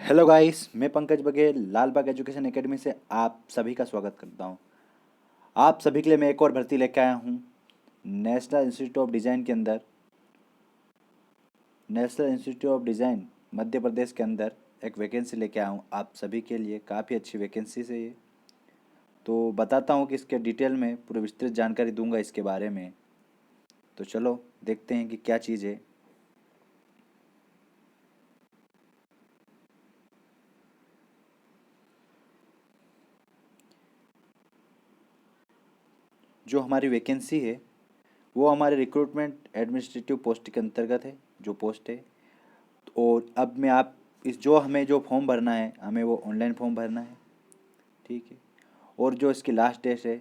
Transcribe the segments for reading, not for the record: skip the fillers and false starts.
Hello guys, मैं Pankaj Baghel Lalbagh education academy से आप सभी का स्वागत करता हूं। आप सभी के लिए मैं एक और भर्ती लेकर आया हूं। नेशनल इंस्टीट्यूट ऑफ डिज़ाइन के अंदर national institute of design Madhya Pradesh के अंदर एक वैकेंसी लेके आया हूं आप सभी के लिए। काफ़ी अच्छी वैकेंसी है ये। तो बताता हूं कि इसके डिटेल में पूरी विस्तृत जानकारी दूंगा इसके बारे में। तो चलो देखते हैं कि क्या चीज़ है। जो हमारी वैकेंसी है वो हमारे रिक्रूटमेंट एडमिनिस्ट्रेटिव पोस्ट के अंतर्गत है, जो पोस्ट है। और अब मैं आप इस जो हमें जो फॉर्म भरना है, हमें वो ऑनलाइन फॉर्म भरना है। ठीक है। और जो इसकी लास्ट डेट है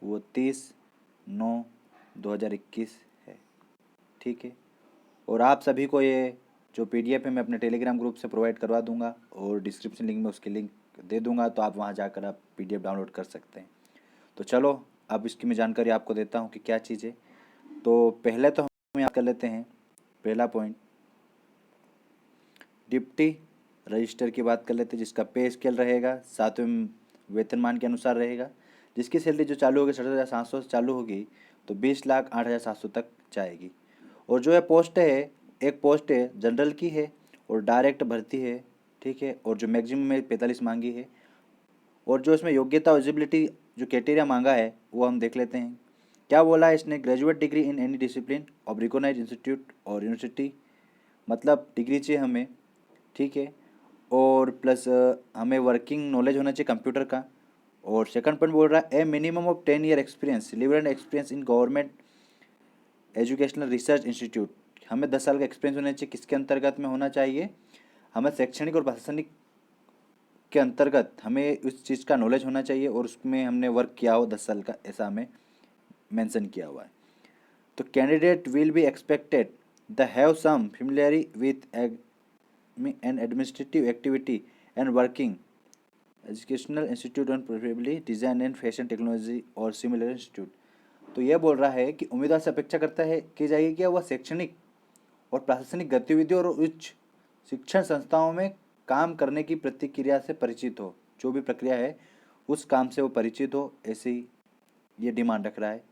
वो 30/9/2021 है। ठीक है। और आप सभी को ये जो पीडीएफ है मैं अपने टेलीग्राम ग्रुप से प्रोवाइड करवा दूंगा और डिस्क्रिप्शन लिंक में उसकी लिंक दे दूंगा, तो आप वहाँ जाकर आप पीडीएफ डाउनलोड कर सकते हैं। तो चलो अब इसकी मैं जानकारी आपको देता हूँ कि क्या चीज़ है। तो पहले तो हम याद कर लेते हैं। पहला पॉइंट, डिप्टी रजिस्टर की बात कर लेते हैं, जिसका पे स्केल रहेगा 7वें वेतनमान के अनुसार रहेगा। जिसकी सैलरी जो चालू होगी 67,700 से चालू होगी, तो 20,08,700 तक जाएगी। और जो है पोस्ट है, एक पोस्ट है जनरल की है और डायरेक्ट भर्ती है। ठीक है। और जो मैक्सिमम में 45 मांगी है। और जो इसमें योग्यता एलिजिबिलिटी जो क्राइटेरिया मांगा है वो हम देख लेते हैं। क्या बोला है इसने? Graduate degree in any discipline of recognised institute और यूनिवर्सिटी, मतलब डिग्री चाहिए हमें। ठीक है। और प्लस हमें वर्किंग नॉलेज होना चाहिए कंप्यूटर का। और सेकंड पॉइंट बोल रहा है ए minimum of 10 year experience relevant experience in government educational research institute. हमें 10 साल का एक्सपीरियंस होना चाहिए। किसके अंतर्गत में होना चाहिए? हमें शैक्षणिक और प्रशासनिक के अंतर्गत हमें उस चीज़ का नॉलेज होना चाहिए और उसमें हमने वर्क किया हो 10 साल का, ऐसा हमें मेंशन किया हुआ है। तो candidate will be expected to have some familiarity with an administrative activity and working educational institute and preferably design and fashion technology और सिमिलर इंस्टीट्यूट। तो यह बोल रहा है कि उम्मीदवार से अपेक्षा करता है की जाएगी कि वह शैक्षणिक और प्रशासनिक गतिविधियों और उच्च शिक्षण संस्थाओं में काम करने की प्रतिक्रिया से परिचित हो। जो भी प्रक्रिया है उस काम से वो परिचित हो, ऐसे ही ये डिमांड रख रहा है।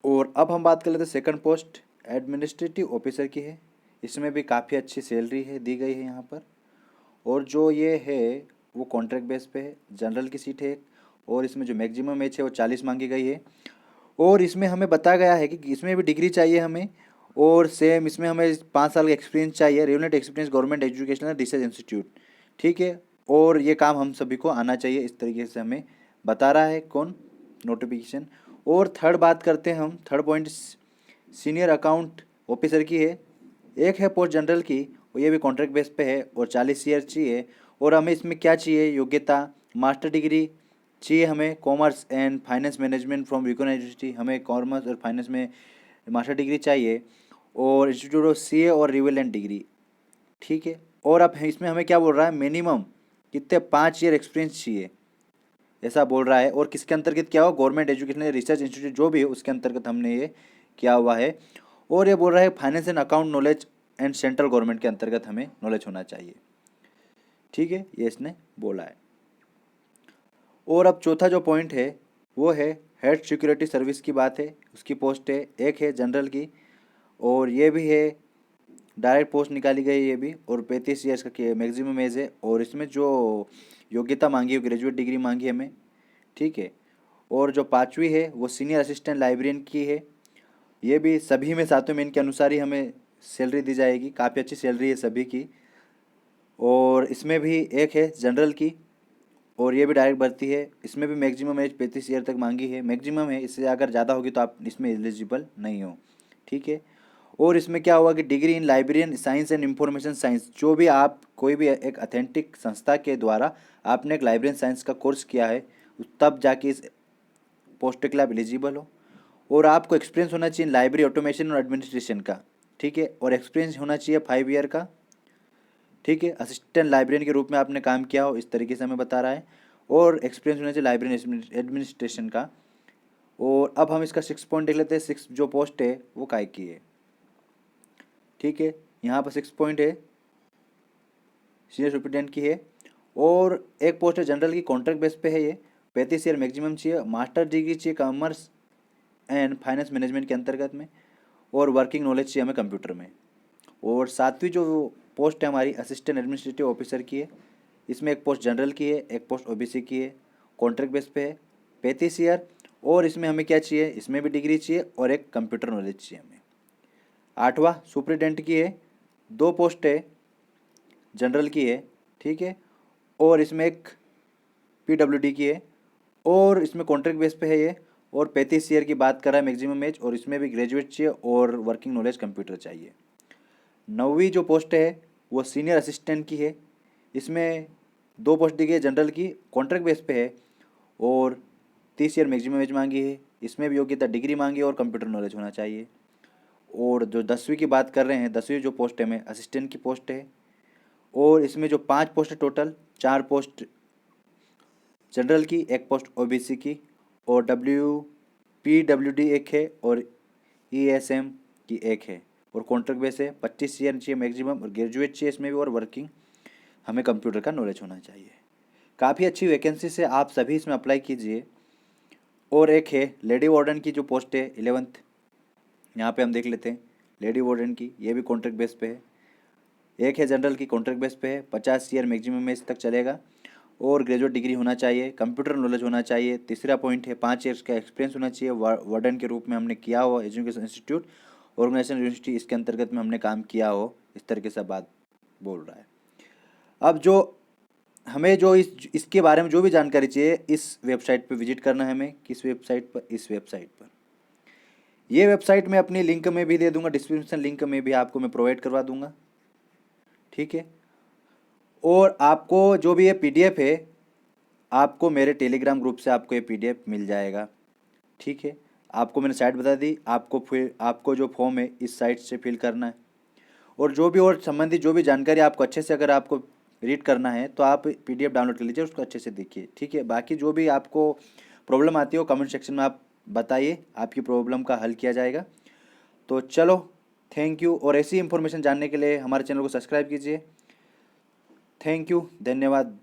और अब हम बात कर लेते हैं सेकंड पोस्ट एडमिनिस्ट्रेटिव ऑफिसर की है। इसमें भी काफ़ी अच्छी सैलरी है, दी गई है यहाँ पर। और जो ये है वो कॉन्ट्रैक्ट बेस पे है, जनरल की सीट है। और इसमें जो मैक्सिमम एज है वो 40 मांगी गई है। और इसमें हमें बताया गया है कि इसमें भी डिग्री चाहिए हमें। और सेम इसमें हमें 5 साल का एक्सपीरियंस चाहिए, regular experience government educational research institute. ठीक है। और ये काम हम सभी को आना चाहिए, इस तरीके से हमें बता रहा है कौन, नोटिफिकेशन। और थर्ड बात करते हैं हम, third point senior account officer की है। एक है पोस्ट जनरल की और ये भी कॉन्ट्रैक्ट बेस पे है और 40 ईयर चाहिए। और हमें इसमें क्या चाहिए? योग्यता मास्टर डिग्री चाहिए हमें, commerce and finance management from विकोन यूनिवर्सिटी। हमें कॉमर्स और फाइनेंस में मास्टर डिग्री चाहिए। और इंस्टीट्यूट ऑफ सीए और रिवेलेंट डिग्री। ठीक है। और अब इसमें हमें क्या बोल रहा है? मिनिमम कितने 5 ईयर एक्सपीरियंस चाहिए, ऐसा बोल रहा है। और किसके अंतर्गत क्या हो? गवर्नमेंट एजुकेशनल रिसर्च इंस्टीट्यूट जो भी है उसके अंतर्गत हमने ये किया हुआ है। और ये बोल रहा है finance and account knowledge and central government के अंतर्गत हमें नॉलेज होना चाहिए। ठीक है, ये इसने बोला है। और अब चौथा जो पॉइंट है वो है हेड सिक्योरिटी सर्विस की बात है। उसकी पोस्ट है, एक है जनरल की और ये भी है डायरेक्ट पोस्ट निकाली गई है ये भी। और 35 ईयर्स का मैक्सिमम एज है। और इसमें जो योग्यता मांगी है ग्रेजुएट डिग्री मांगी है हमें। ठीक है। और जो पांचवी है वो सीनियर असिस्टेंट लाइब्रेरियन की है। ये भी सभी में 7वें मेन के अनुसार ही हमें सैलरी दी जाएगी। काफ़ी अच्छी सैलरी है सभी की। और इसमें भी एक है जनरल की और ये भी डायरेक्ट भर्ती है। इसमें भी मैक्सिमम एज 35 ईयर तक मांगी है, मैक्सिमम है। इससे अगर ज़्यादा होगी तो आप इसमें एलिजिबल नहीं हो। ठीक है। और इसमें क्या हुआ कि degree in librarian science and information science, जो भी आप कोई भी एक अथेंटिक संस्था के द्वारा आपने एक लाइब्रेरियन साइंस का कोर्स किया है, तब जाके इस पोस्ट के लिए आप एलिजिबल हो। और आपको एक्सपीरियंस होना चाहिए लाइब्रेरी ऑटोमेशन और एडमिनिस्ट्रेशन का। ठीक है। और एक्सपीरियंस होना चाहिए 5 ईयर का। ठीक है। असिस्टेंट लाइब्रेरियन के रूप में आपने काम किया हो, इस तरीके से हमें बता रहा है। और एक्सपीरियंस होना चाहिए लाइब्रेरी एडमिनिस्ट्रेशन का। और अब हम इसका 6 पॉइंट देख लेते हैं। 6 जो पोस्ट है वो काय की है। ठीक है। यहाँ पर 6 पॉइंट है सीनियर सुपरिटेंडेंट की है। और एक पोस्ट है जनरल की, कॉन्ट्रैक्ट बेस पे है ये, 35 ईयर मैक्सिमम चाहिए, मास्टर डिग्री चाहिए कॉमर्स एंड फाइनेंस मैनेजमेंट के अंतर्गत में, और वर्किंग नॉलेज चाहिए हमें कंप्यूटर में। और सातवीं जो पोस्ट है हमारी असिस्टेंट एडमिनिस्ट्रेटिव ऑफिसर की है, इसमें एक पोस्ट जनरल की है, एक पोस्ट ओबीसी की है, कॉन्ट्रैक्ट बेस पे है, 35 ईयर, और इसमें हमें क्या चाहिए, इसमें भी डिग्री चाहिए और एक कंप्यूटर नॉलेज चाहिए हमें। आठवां सुपरिटेंडेंट की है, 2 पोस्ट है, जनरल की है, ठीक है, और इसमें एक पीडब्ल्यूडी की है, और इसमें कॉन्ट्रैक्ट बेस पे है ये, और 35 ईयर की बात कर रहा है मैक्सिमम एज, और इसमें भी ग्रेजुएट चाहिए और वर्किंग नॉलेज कंप्यूटर चाहिए। 9वीं जो पोस्ट है वो सीनियर असिस्टेंट की है, इसमें 2 पोस्ट दी गई है, जनरल की, कॉन्ट्रैक्ट बेस पे है, और 30 ईयर मैक्सिमम एज मांगी है, इसमें भी योग्यता डिग्री मांगी है और कंप्यूटर नॉलेज होना चाहिए। और जो 10वीं की बात कर रहे हैं, 10वीं जो पोस्ट है में असिस्टेंट की पोस्ट है, और इसमें जो 5 पोस्ट है टोटल, 4 पोस्ट जनरल की, एक पोस्ट ओबीसी की, और पीडब्ल्यूडी एक है, और ईएसएम की एक है, और कॉन्ट्रैक्ट बेस है, 25 ईयर चाहिए मैक्सिमम, और ग्रेजुएट चाहिए इसमें भी, और वर्किंग हमें कंप्यूटर का नॉलेज होना चाहिए। काफ़ी अच्छी वैकेंसी से आप सभी इसमें अप्लाई कीजिए। और एक है लेडी वार्डन की जो पोस्ट है 11th, यहाँ पे हम देख लेते हैं लेडी वार्डन की, ये भी कॉन्ट्रैक्ट बेस पे है। एक है जनरल की, कॉन्ट्रैक्ट बेस पे है, 50 ईयर मैक्सिमम एज तक चलेगा, और ग्रेजुएट डिग्री होना चाहिए, कंप्यूटर नॉलेज होना चाहिए। तीसरा पॉइंट है 5 ईयर्स का एक्सपीरियंस होना चाहिए वार्डन के रूप में, हमने किया हो एजुकेशन इंस्टीट्यूट, ऑर्गेनाइजेशन यूनिवर्सिटी, इसके अंतर्गत में हमने काम किया हो, इस तरीके से बात बोल रहा है। अब जो हमें जो इसके बारे में जो भी जानकारी चाहिए, इस वेबसाइट पर विजिट करना है हमें। किस वेबसाइट पर? इस वेबसाइट पर। ये वेबसाइट मैं अपनी लिंक में भी दे दूंगा, डिस्क्रिप्शन लिंक में भी आपको मैं प्रोवाइड करवा दूंगा, ठीक है। और आपको जो भी ये पीडीएफ है, आपको मेरे टेलीग्राम ग्रुप से आपको ये पीडीएफ मिल जाएगा, ठीक है। आपको मैंने साइट बता दी, आपको जो फॉर्म है इस साइट से फिल करना है, और जो भी और संबंधित जो भी जानकारी आपको अच्छे से अगर आपको रीड करना है तो आप पीडीएफ डाउनलोड कर लीजिए, उसको अच्छे से देखिए, ठीक है। बाकी जो भी आपको प्रॉब्लम आती हो कमेंट सेक्शन में आप बताइए, आपकी प्रॉब्लम का हल किया जाएगा। तो चलो, थैंक यू, और ऐसी इन्फॉर्मेशन जानने के लिए हमारे चैनल को सब्सक्राइब कीजिए। थैंक यू, धन्यवाद।